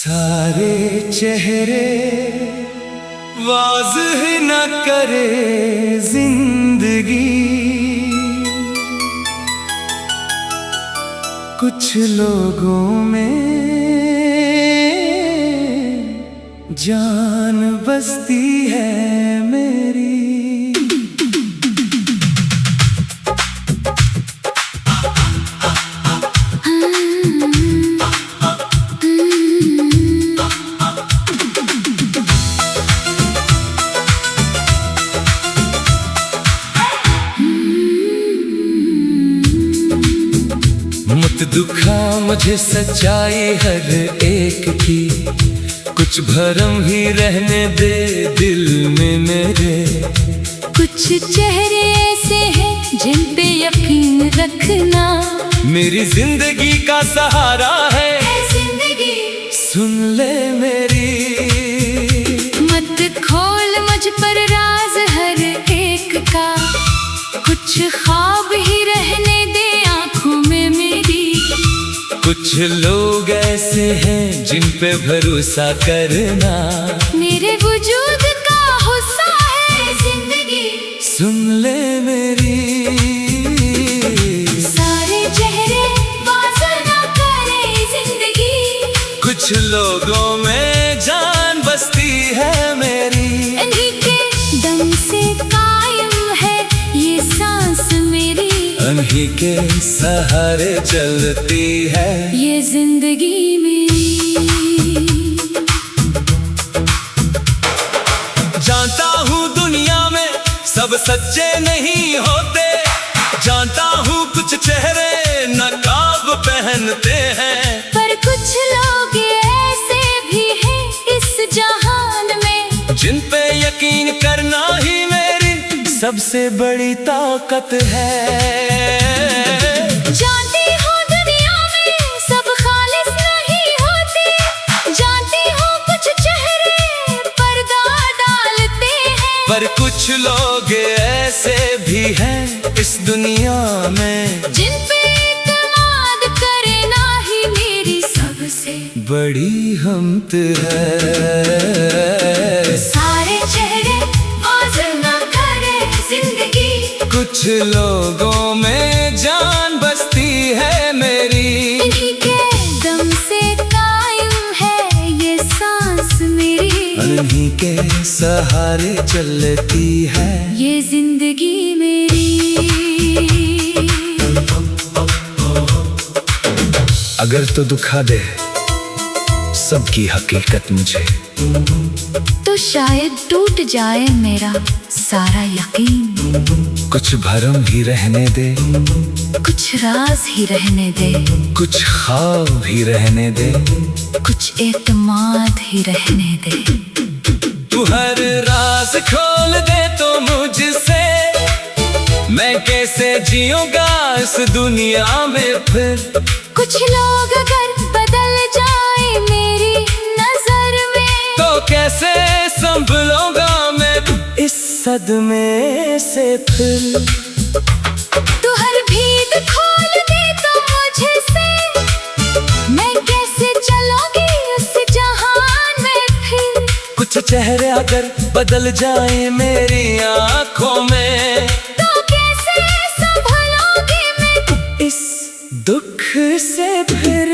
सारे चेहरे वाज़ह न करे जिंदगी, कुछ लोगों में जान बसती है मेरी। मत दुखा मुझे सच्चाई हर एक की, कुछ भरम ही रहने दे दिल में मेरे। कुछ चेहरे ऐसे हैं जिन पे यकीन रखना, मेरी जिंदगी का सहारा है जिंदगी। सुन ले मेरी, मत खोल मुझ पर राज हर एक का, कुछ ख्वाब ही रहने दे आंखों में मेरी। कुछ लोग ऐसे हैं जिन पे भरोसा करना, मेरे वजूद का हिस्सा है जिंदगी। सुन ले मेरी, सारे चेहरे वाज़ह न करे जिंदगी, कुछ लोगों में जान बसती है मेरी। इन्हीं के दम से कायम है ये सांस मेरी, उन्हीं के सहारे चलती है ये जिंदगी मेरी। जानता हूँ दुनिया में सब सच्चे नहीं होते, जानता हूँ कुछ चेहरे नकाब पहनते हैं, पर कुछ लोग ऐसे भी हैं इस जहान में, जिन पे यकीन करना ही मेरी सबसे बड़ी ताकत है। जानती हूँ दुनिया में सब खालिस नहीं होते, जानती हूँ कुछ चेहरे पर्दा डालते हैं, पर कुछ लोग ऐसे भी हैं इस दुनिया में, जिन पे इत्मीनान करना ही मेरी सबसे बड़ी हिम्मत है। सारे चेहरे वाज़ह न करे जिंदगी, कुछ लोगों में जान बसती है मेरी। इन्हीं के दम से कायम है ये सांस मेरी, उन्हीं के सहारे चलती है ये जिंदगी मेरी। अगर तो दुखा दे सबकी हकीकत मुझे, तो शायद टूट जाए मेरा सारा यकीन। कुछ भरम ही रहने दे, कुछ राज ही रहने दे, कुछ ख्वाब ही रहने दे, कुछ एतमाद ही रहने दे। तू हर राज खोल दे तो मुझसे मैं कैसे जीऊंगा इस दुनिया में फिर। कुछ लोग अगर बदल जाए मेरी नजर में, तो कैसे संभलूंगा मैं इस सदमे से फिर। तू हर भीत खोल दे तो मुझसे मैं कैसे चलूंगी उस जहान में फिर। कुछ चेहरे अगर बदल जाए मेरी आंखों में, तो कैसे संभलोगी मैं इस दुख से फिर।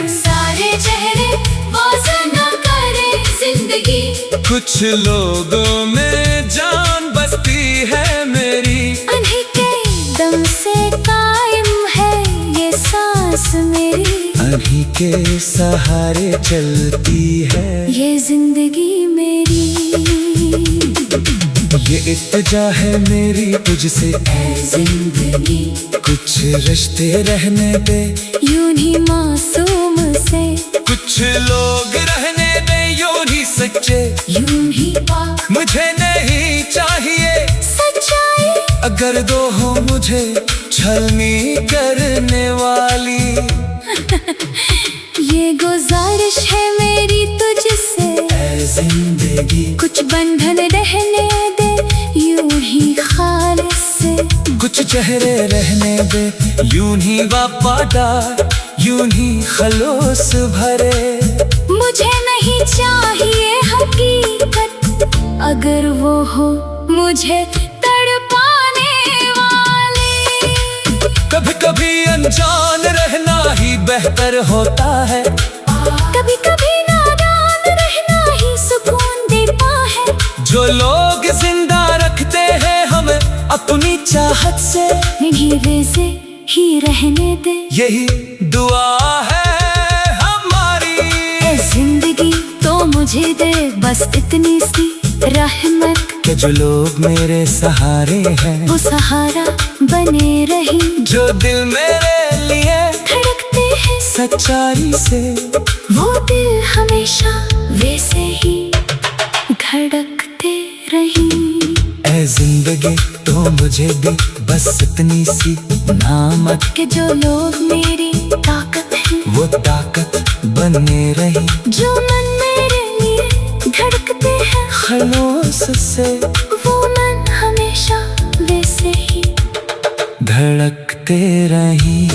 सारे चेहरे वाज़ह न करे जिंदगी, कुछ लोगों में जान बसती है मेरी, उन्हीं के दम से कायम है ये सांस मेरी, उन्हीं के सहारे चलती है ये जिंदगी मेरी। ये इत्तेजा है मेरी तुझसे ऐ जिंदगी, कुछ रिश्ते रहने दे यूं ही मासूम से, कुछ लोग रहने दे यूं ही सच्चे, यूं ही पाक मुझे नहीं चाहिए सच्चाई। अगर दो हो मुझे छलनी करने वाली। ये गुजारिश है मेरी तुझसे ऐ जिंदगी, कुछ बंधन रहने दे यूं ही खालिस से, कुछ चेहरे रहने दे यूं ही वफादार, यूं ही खलोस भरे। मुझे नहीं चाहिए हकीकत, अगर वो हो मुझे तड़पाने वाले। कभी कभी अनजान रहना ही बेहतर होता है, कभी कभी नादान रहना ही सुकून देता है। जो लोग जिंदा रखते हैं हमें अपनी चाहत से, इन्हीं वैसे ही रहने दे, यही दुआ है हमारी। ए जिंदगी तो मुझे दे बस इतनी सी रहमत, कि जो लोग मेरे सहारे हैं वो सहारा बने रही। जो दिल मेरे लिए धड़कते हैं सच्चाई से, वो दिल हमेशा वैसे ही धड़कते रही। ऐ जिंदगी तो मुझे भी बस इतनी सी नामत, कि जो लोग मेरी ताकत है वो ताकत बने रही। जो मन मेरे लिए धड़कते हैं खलोस से, वो मन हमेशा वैसे ही धड़कते रही।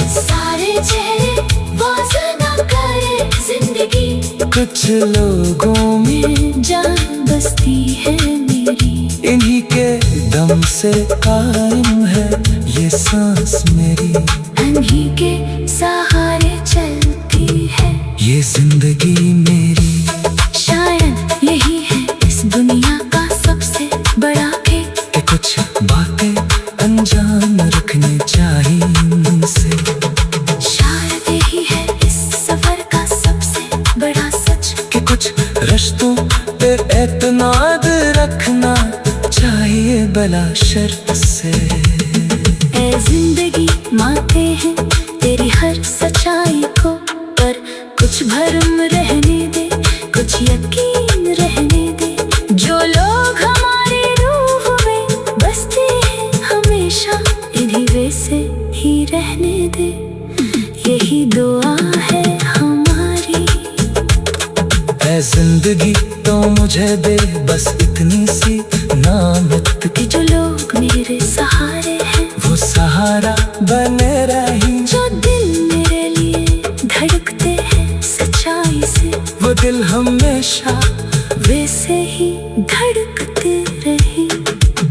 सारे चेहरे वाज़ ना करे जिंदगी, कुछ लोगों में जान बसती है मेरी। इन्हीं के दम से कायम है ये सांस मेरी, इन्हीं के सहारे चलती है ये जिंदगी मेरी। शायद यही है इस दुनिया का सबसे बड़ा खेल, कि कुछ बातें अनजान रखनी चाहिए उनसे। शायद यही है इस सफर का सबसे बड़ा सच, कि कुछ रिश्तों पे एतमाद रखना चाहिए बला शर्त से। ए जिंदगी मानते हैं तेरी हर सच्चाई को, पर कुछ भरम रहने दे, कुछ यकीन रहने दे। जो लोग हमारी रूह में बसते हैं हमेशा, इन्हीं वैसे ही रहने दे, यही दुआ है हमारी। ऐ जिंदगी तो मुझे दे बस इतनी सी नामत, कि जो लोग मेरे सहारे हैं वो सहारा बने रही। जो दिल मेरे लिए धड़कते हैं सच्चाई से, वो दिल हमेशा वैसे ही धड़कते रहे।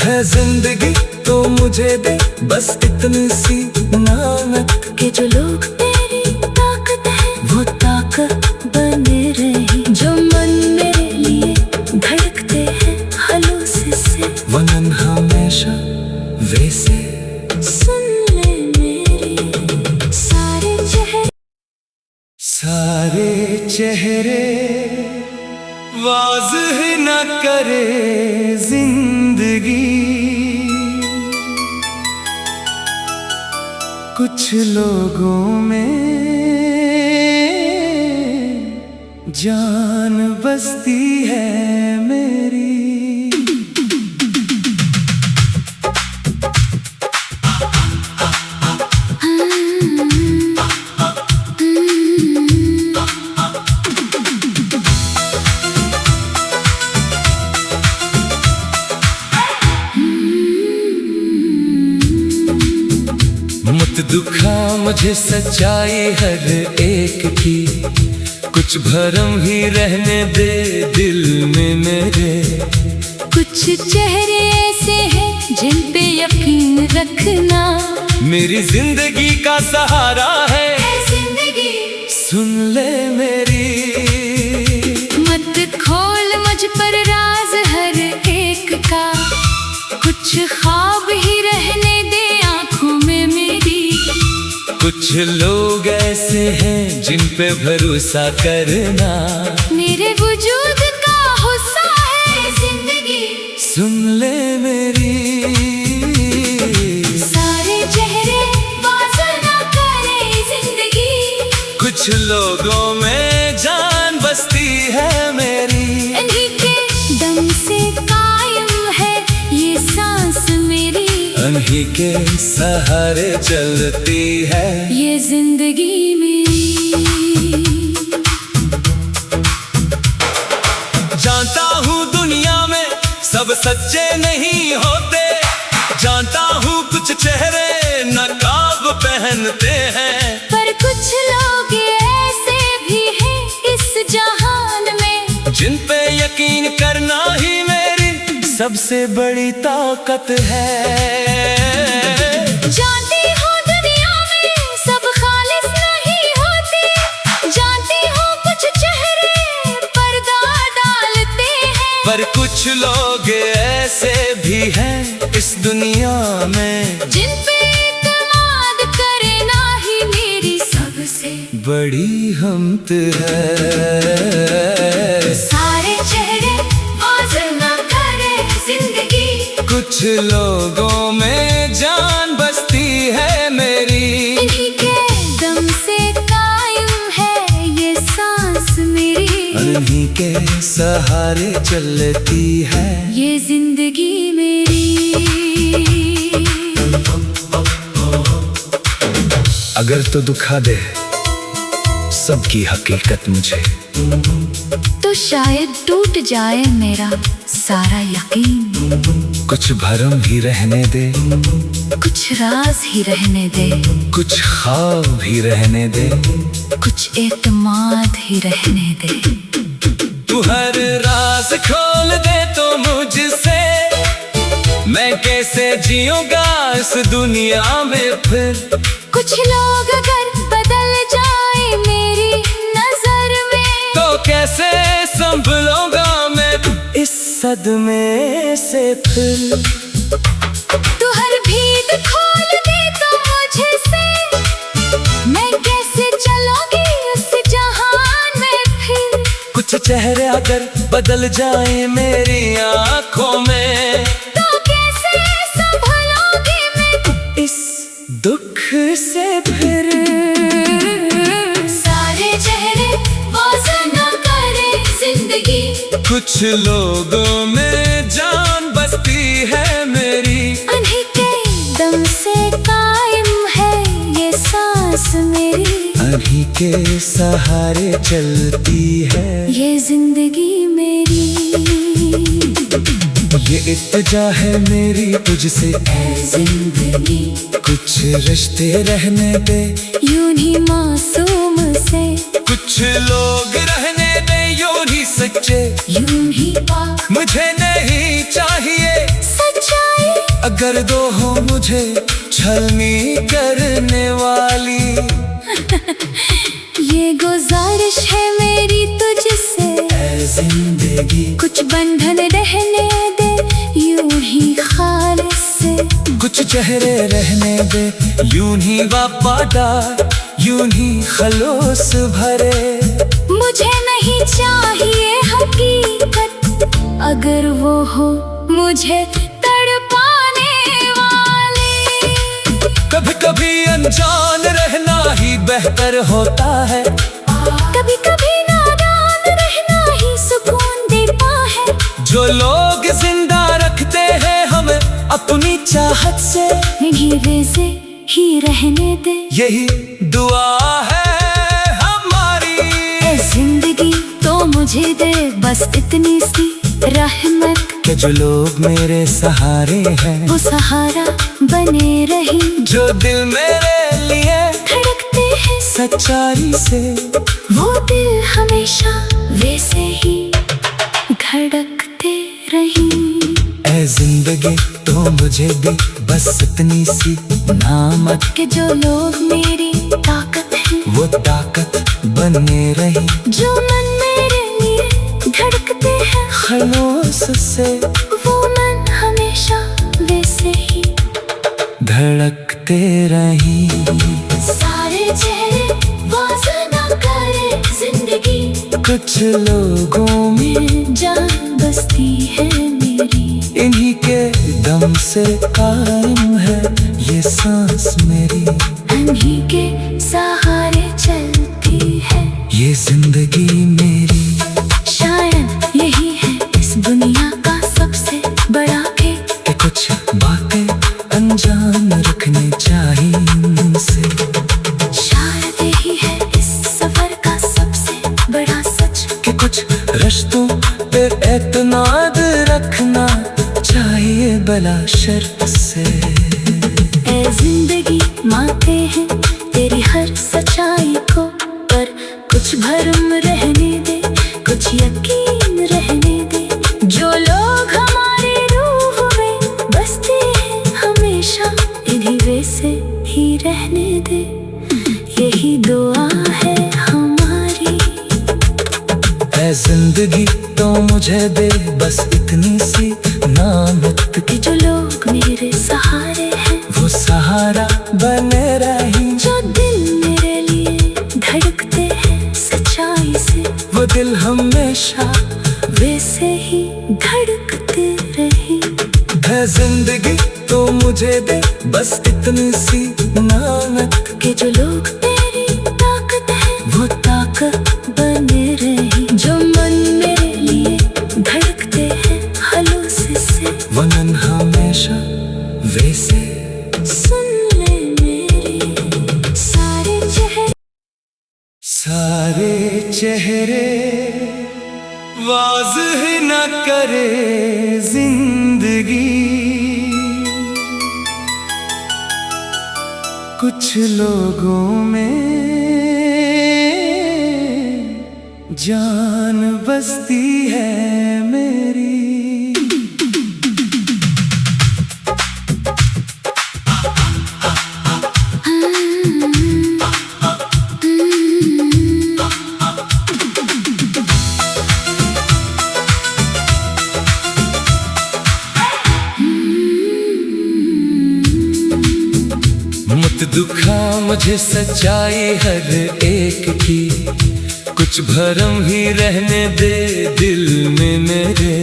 है जिंदगी तो मुझे दे बस इतनी सी नामत, कि जो लोग मेरी ताकत है वो ताकत बने रहे। जो मन मेरे लिए धड़कते हैं खलूस से, वो मन हमेशा वैसे। सुन ले मेरी सारे चेहरे, सारे चेहरे वाज़ह न करे जिंदगी, कुछ लोगों में जान बसती है मेरी। मत दुखा मुझे सच्चाई हर एक की, कुछ भरम ही रहने दे दिल में मेरे। कुछ चेहरे ऐसे हैं जिन पे यकीन रखना, मेरी जिंदगी का सहारा है जिंदगी। सुन ले मेरी, मत खोल मुझ पर राज हर एक का, कुछ ख्वाब ही रहने दे आंखों में मेरी। कुछ लोग ऐसे हैं जिन पे भरोसा करना, मेरे वजूद का हिस्सा है जिंदगी। सुन ले मेरी, सारे चेहरे वाज़ ना करे जिंदगी, कुछ लोगों में जान बसती है मेरी। इन्हीं के दम से कायम है ये सांस मेरी, इन्हीं के सहारे चलती है ये जिंदगी मेरी। जानता हूँ दुनिया में सब सच्चे नहीं होते, जानता हूँ कुछ चेहरे नकाब पहनते हैं, पर कुछ जिन पे यकीन करना ही मेरी सबसे बड़ी ताकत है। जानती हूँ दुनिया में सब खालिस नहीं होते, जानती हूँ कुछ चेहरे पर्दा डालते हैं, पर कुछ लोग ऐसे भी हैं इस दुनिया में जिन पे इत्मीनान करे ना ही मेरी सबसे बड़ी हिम्मत है। सारे चेहरे वाज़ ना करे जिंदगी, कुछ लोगों में जान बसती है मेरी, इन्हीं के दम से कायम है ये सांस मेरी, उन्हीं के सहारे चलती है ये जिंदगी मेरी। अगर तो दुखा दे सबकी हकीकत मुझे, तो शायद टूट जाए मेरा सारा यकीन, कुछ भरम ही रहने दे, कुछ राज ही रहने दे, कुछ ख्वाब ही रहने दे, कुछ एतमाद ही रहने दे। तू हर राज खोल दे तो मुझसे मैं कैसे जीऊंगा इस दुनिया में फिर। कुछ लोग अगर बदल जाए मेरी नजर में, तो कैसे संभलूंगा मैं इस सदमे से फिर। तू हर भीत खोल दे तो मुझे से मैं कैसे चलूंगी उस जहान में फिर। कुछ चेहरे अगर बदल जाए मेरी आंखों में, तो कैसे संभलूंगी मैं इस दुख से फिर। सारे चेहरे वाज़ ना करे जिंदगी, कुछ लोगों में जान बसती है मेरी, उन्हीं के दम से कायम है ये सांस मेरी, उन्हीं के सहारे चलती है ये जिंदगी मेरी। ये इल्तिजा है मेरी तुझसे ऐ जिंदगी कुछ रिश्ते रहने दे, यूं ही मासूम से, कुछ लोग रहने दे यूं ही सच्चे, यूं ही पाक मुझे नहीं चाहिए सच्चाई, अगर दो हो मुझे छलनी करने वाली। ये गुजारिश है मेरी तुझसे ऐ जिंदगी कुछ बंधन रहने दे यूं ही खालिस से, कुछ चेहरे रहने दे यूं ही वफादार, यूं ही खलूस भरे। मुझे नहीं चाहिए हकीकत अगर वो हो मुझे तड़पाने वाले, कभी कभी अनजान रहना ही बेहतर होता है, कभी कभी नादान रहना ही सुकून देता है। जो लोग जिंदा रखते हैं हमें अपनी चाहत से, इन्हीं वैसे ही रहने दे यही दुआ है हमारी। ऐ जिंदगी तो मुझे दे बस इतनी सी रहमत, कि जो लोग मेरे सहारे हैं वो सहारा बने रहे, जो दिल मेरे लिए धड़कते हैं सच्चाई से, वो दिल हमेशा वैसे ही धड़कते रही। ऐ जिंदगी तो मुझे भी बस इतनी सी नामत, कि जो लोग मेरी ताकत है वो ताकत बने रही, जो मन मेरे लिए धड़कते हैं खलूस से, वो मन हमेशा वैसे ही धड़कते रही। सारे चेहरे वाज़ ना करे जिंदगी, कुछ लोगों में जान बसती है मेरी, इन्हीं के दम से कायम है ये सांस मेरी, उन्हीं के सहारे चलती है ये जिंदगी मेरी। शायद यही है इस दुनिया का सबसे बड़ा खेल, कि कुछ बातें अनजान रखनी चाहिए उनसे, शायद यही है इस सफर का सबसे बड़ा सच, कि कुछ रिश्तों पे एतमाद रखना चाहिए बला शर्त से। ऐ जिंदगी मानते हैं तेरी हर सच्चाई को, पर कुछ भरम रहने दे, कुछ यकीन है जिंदगी तो मुझे दे बस इतनी सी नामत कि जो लोग मेरे सहारे हैं वो सहारा बने रही। जो दिल मेरे लिए धड़कते हैं सच्चाई से वो दिल हमेशा वैसे ही धड़कते रहे। है जिंदगी तो मुझे दे बस इतनी सी नामत कि जो लोग मेरी ताकत है वो ताकत बने रहे। जो मन मेरे लिए धड़कते हैं हलोस से वनन हमेशा वैसे। सुन ले मेरे सारे चेहरे सारे चेहरे वाज़ह न करे जिंदगी, कुछ लोगों में जान बसती है मेरी। मत दुखा मुझे सच्चाई हर एक की, कुछ भरम ही रहने दे दिल में मेरे।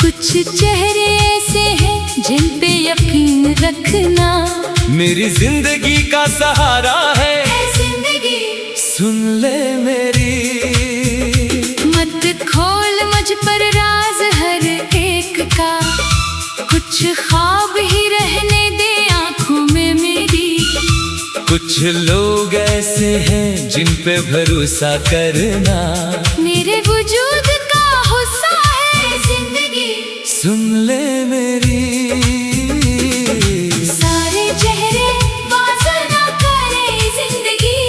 कुछ चेहरे ऐसे हैं जिन पे यकीन रखना मेरी जिंदगी का सहारा है जिंदगी। सुन ले मेरी। मत खोल मुझ पर राज हर एक का, कुछ ख्वाब ही रहने दे आंखों में मेरी। कुछ लोग ऐसे हैं जिन पे भरोसा करना मेरे वजूद का हिस्सा है जिंदगी। सुन ले मेरी। सारे चेहरे वाज़ह न करे जिंदगी,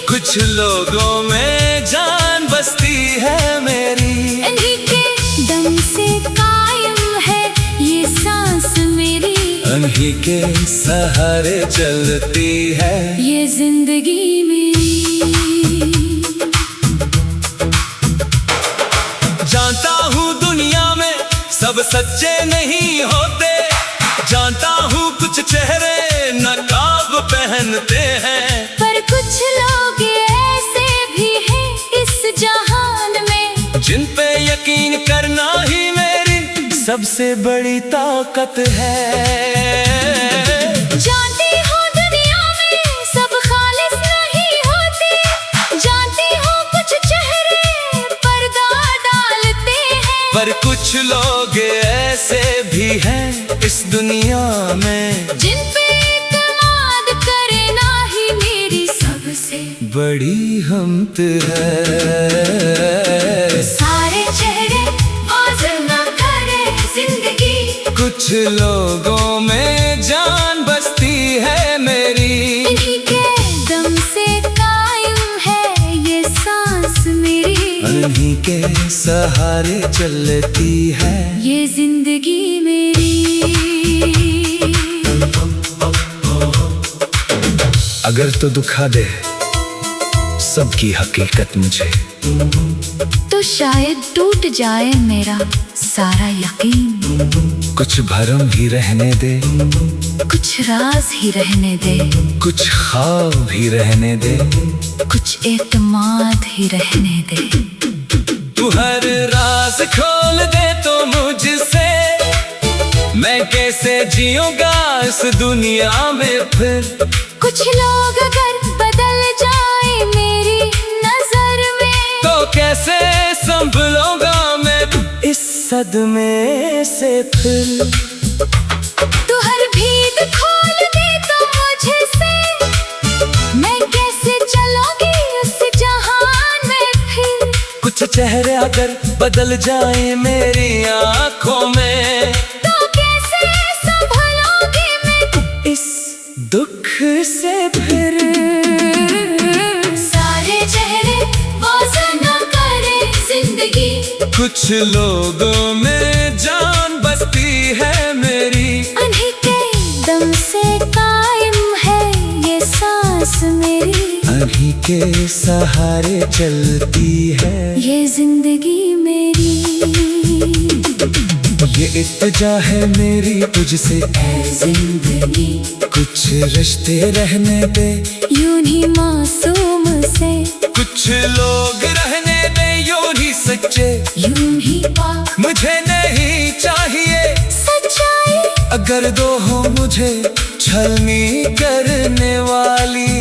कुछ लोगों में जान बसती है मेरी। इन्हीं के दम से कायम है ये सांस मेरी। उन्हीं के सहारे चलती है ये जिंदगी मेरी। जानता हूँ दुनिया में सब सच्चे नहीं होते, जानता हूँ कुछ चेहरे नकाब पहनते हैं, पर कुछ लोग ऐसे भी हैं इस जहान में जिन पे यकीन करना ही मेरी सबसे बड़ी ताकत है। जानती हूँ दुनिया में सब खालिस नहीं होते, जानती हूँ कुछ चेहरे पर्दा डालते हैं, पर कुछ लोग ऐसे भी हैं इस दुनिया में जिन पे इत्मीनान करना ही मेरी सबसे बड़ी हिम्मत है। सारे चेहरे वाज़ह न करे जिंदगी, कुछ लोगों में जान बसती है मेरी। इन्हीं के दम से कायम है ये सांस मेरी। उन्हीं के सहारे चलती है ये जिंदगी मेरी। अगर तो दुखा दे सबकी हकीकत मुझे, तो शायद टूट जाए मेरा सारा यकीन। कुछ भरम ही रहने दे, कुछ राज ही रहने दे, कुछ ख्वाब ही रहने दे, कुछ एतमाद ही रहने दे। तू हर राज खोल दे तो मुझसे मैं कैसे जीऊंगा इस दुनिया में फिर। कुछ लोग अगर बदल जाए मेरी नजर में, तो कैसे संभलूंगा मैं इस सदमे से फिर। तू हर भीत खोल दे तो मुझे से मैं कैसे चलूंगी उस जहान में फिर। कुछ चेहरे अगर बदल जाए मेरी आंखों में, तो कैसे संभलूंगी मैं इस दुख से फिर। सारे चेहरे वाज़ह न करे जिंदगी, कुछ लोगों में जान बसती है मेरी। उन्हीं के दम से कायम है ये सांस मेरी। अभी के सहारे चलती है ये जिंदगी मेरी, ये इल्तिजा है मेरी तुझसे है जिंदगी। कुछ रिश्ते रहने दे यूं ही मासूम से, कुछ लोग रहने दे यूं ही सच्चे, यूं ही पाक मुझे नहीं चाहिए सच्चाई। अगर दो हो मुझे छलनी करने वाली।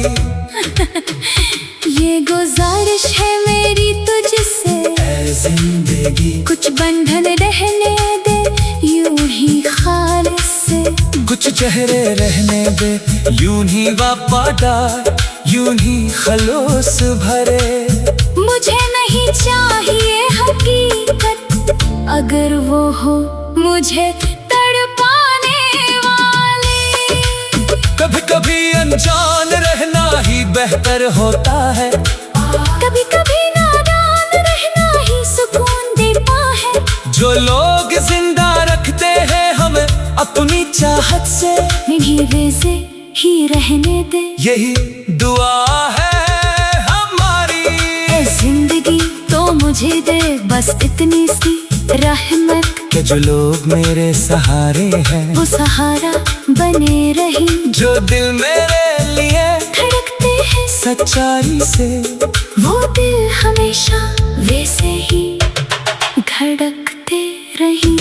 ये गुजारिश है मेरी तुझसे, ऐ जिंदगी कुछ बंधन रहने दे यूं ही खालिस से, कुछ चेहरे रहने दे यूं ही वफादार, यूं ही खलूस भरे। मुझे नहीं चाहिए हकीकत, अगर वो हो मुझे तड़पाने वाले। कभी कभी अनजान रहना ही बेहतर होता है, कभी कभी नादान रहना ही सुकून देता है। जो लोग जिंदा रखते हैं हमें अपनी चाहत से, इन्हीं वैसे ही रहने दे, यही दुआ है हमारी। ऐ जिंदगी तो मुझे दे बस इतनी सी रहमत, कि जो लोग मेरे सहारे हैं वो सहारा बने रहे। जो दिल मेरे लिए धड़कते हैं सच्चाई से, वो दिल हमेशा वैसे ही धड़कते रही।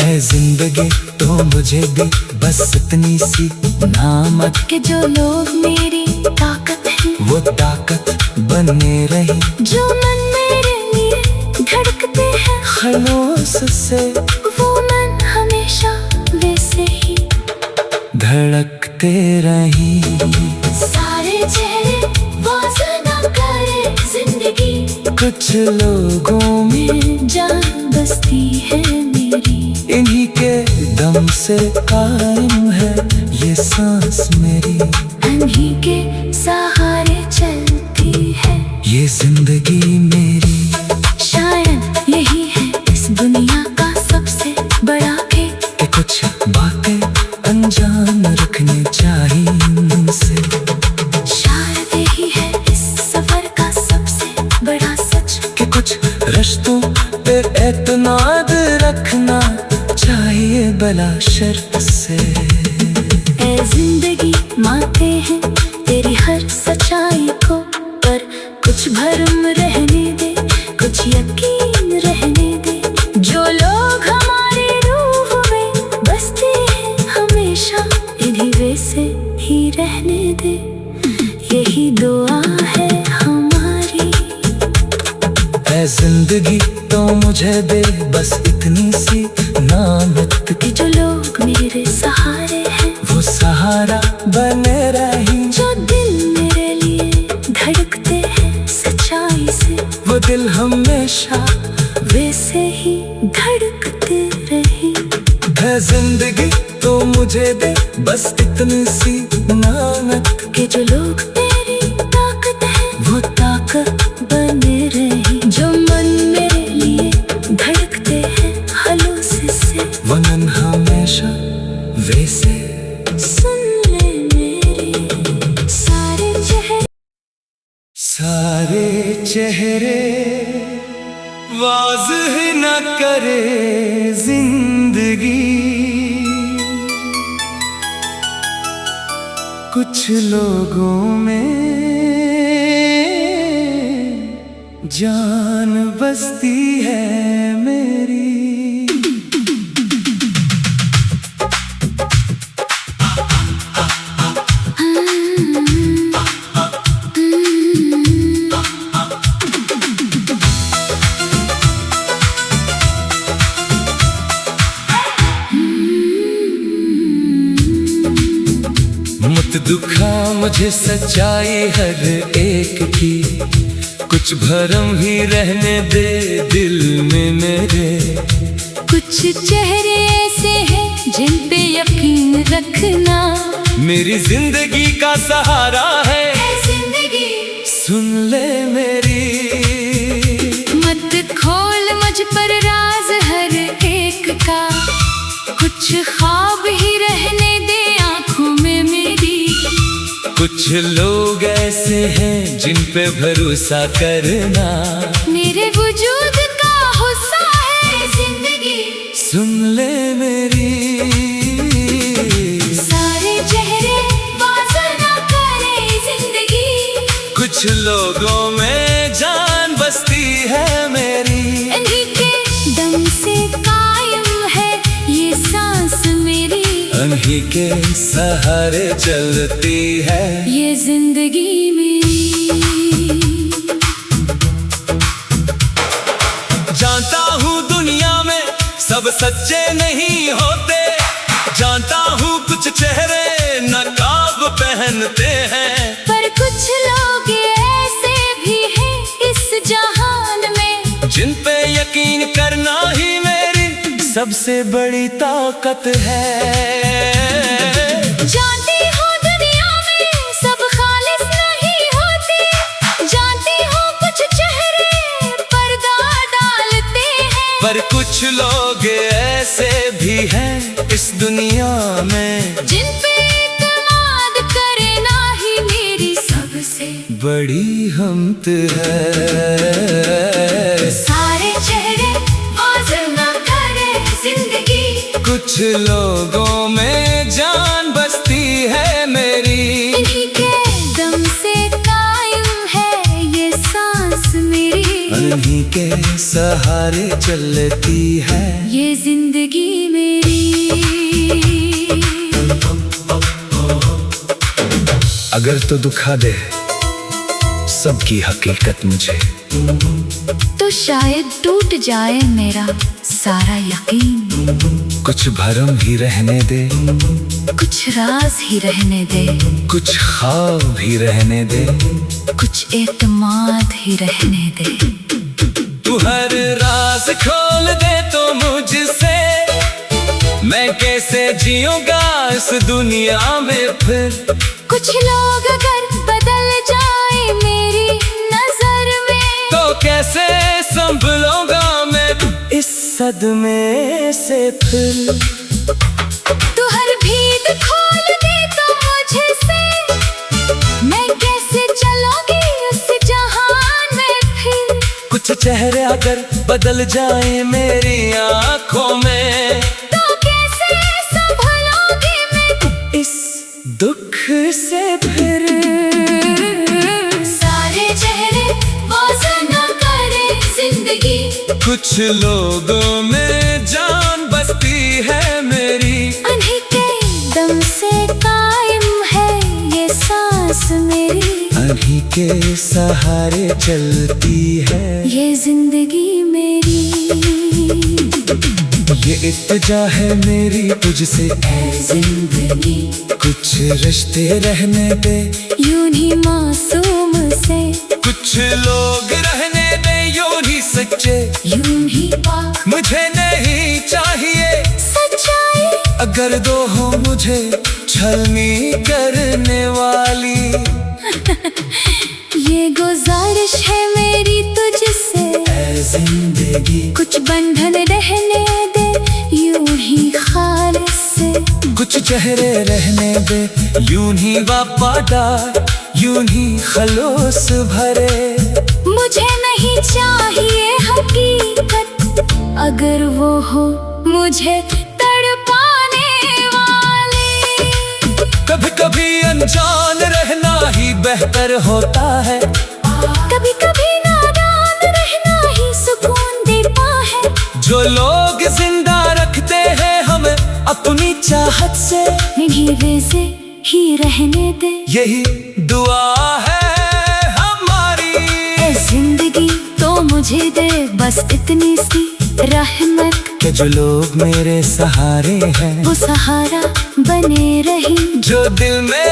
ऐ जिंदगी तो मुझे दे बस इतनी सी नामत, कि जो लोग मेरी ताकत है वो ताकत बने रही। जो मन मेरे लिए धड़कते हैं खलूस से, वो मन हमेशा वैसे ही धड़कते रही। सारे चेहरे वाज़ न करे जिंदगी, कुछ लोगों में जान बसती है मेरी। इन्हीं के दम से कायम है ये सांस मेरी, इन्हीं के सहारे चलती है ये जिंदगी मेरी। शायद यही है इस दुनिया का सबसे बड़ा खेल, कि कुछ बातें अनजान रखनी चाहिए उनसे। शायद यही है इस सफर का सबसे बड़ा सच, कि कुछ रिश्तों पे एतमाद रखना चाहिए बला शर्त से। ऐ जिंदगी मानते हैं तेरी हर सच्चाई को, पर कुछ भरम रहने दे, कुछ यकीन रहने दे। जो लोग हमारी रूह में बसते हैं हमेशा, इन्हीं वैसे ही रहने दे, यही दुआ है हमारी। ऐ जिंदगी तो मुझे दे बस इतनी सी नामत, कि जो लोग मेरे सहारे हैं वो सहारा बने रही। जो दिल मेरे लिए धड़कते हैं सच्चाई से, वो दिल हमेशा वैसे ही धड़कते रहे। है जिंदगी तो मुझे दे बस इतनी सी नामत, कि जो लोग मेरी ताकत है वो ताकत बने रहे। जो मन मेरे लिए धड़कते हैं खलूस से, वनन हमेशा वैसे। सुन ले मेरी सारे चेहरे, सारे चेहरे वाज़ह न करे जिंदगी, कुछ लोगों में जान बसती है मेरी। मत दुखा मुझे सच्चाई हर एक की, कुछ भरम ही रहने दे दिल में मेरे। कुछ चेहरे ऐसे हैं जिन पे यकीन रखना, मेरी जिंदगी का सहारा है जिंदगी। सुन ले मेरी, मत खोल मुझ पर राज हर एक का, कुछ ख्वाब ही रहने दे आंखों में मेरी। कुछ कुछ लोग ऐसे हैं जिन पे भरोसा करना मेरे वजूद का हिस्सा है जिंदगी। सुन ले मेरी, सारे चेहरे बाज ना करे जिंदगी। कुछ लोगों में जान बसती है मेरी, इन्हीं के दम से कायम है ये सांस मेरी। उन्हीं के सहारे चलती है ये जिंदगी मेरी। जानता हूँ दुनिया में सब सच्चे नहीं होते, जानता हूँ कुछ चेहरे नकाब पहनते हैं, पर कुछ लोग ऐसे भी हैं इस जहान में जिन पे यकीन करना ही मेरी सबसे बड़ी ताकत है। जानती हूँ दुनिया में सब खालिस नहीं होते, जानती हूँ कुछ चेहरे पर्दा डालते हैं, पर कुछ लोग ऐसे भी हैं इस दुनिया में जिन पे इत्मीनान करना ही मेरी सबसे बड़ी हिम्मत है। सारे चेहरे बाज ना करे जिंदगी। कुछ लोगों में जान बसती है मेरी, इन्हीं के दम से कायम है ये सांस मेरी। उन्हीं के सहारे चलती है ये जिंदगी मेरी। अगर तो दुखा दे सबकी हकीकत मुझे, तो शायद टूट जाए मेरा सारा यकीन। कुछ भरम ही रहने दे, कुछ राज ही रहने दे, कुछ ख्वाब भी रहने दे, कुछ एतमाद ही रहने दे। तू हर राज खोल दे तो मुझसे मैं कैसे जीऊंगा इस दुनिया में फिर। कुछ लोग अगर बदल जाए मेरी नजर में, तो कैसे संभलूंगा मैं इस सदमे से फिर। तू हर भीत खोल दे तो मुझे से मैं कैसे चलूंगी उस जहान में फिर। कुछ चेहरे अगर बदल जाए मेरी आंखों में, तो कैसे संभलूंगी मैं इस दुख से फिर। सारे चेहरे बाज ना करे जिंदगी। कुछ लोगों में जान बसती है मेरी, उन्हीं के दम से कायम है ये सांस मेरी। उन्हीं के सहारे चलती है ये जिंदगी मेरी। ये इत्तेजा है मेरी तुझसे ऐ जिंदगी कुछ रिश्ते रहने दे, यूं ही मासूम से, कुछ लोग रहने दे यूं ही सच्चे। यूं ही पाक मुझे नहीं चाहिए सच्चाई, अगर दो हो मुझे छलनी करने वाली। ये गुजारिश है मेरी तुझसे ऐ जिंदगी कुछ बंधन रहने दे यूं ही खालिस से। कुछ चेहरे रहने दे यूं ही वफादार, यूं ही खलूस भरे। मुझे नहीं चाहिए हकीकत, अगर वो हो मुझे तड़पाने वाले। कभी कभी अनजान रहना ही बेहतर होता है, कभी कभी नादान रहना ही सुकून देता है। जो लोग जिंदा रखते हैं हमें अपनी चाहत से, नहीं वैसे ही रहने दे यही दुआ है हमारी। ऐ जिंदगी तो मुझे दे बस इतनी सी रहमत, कि जो लोग मेरे सहारे हैं वो सहारा बने रही। जो दिल में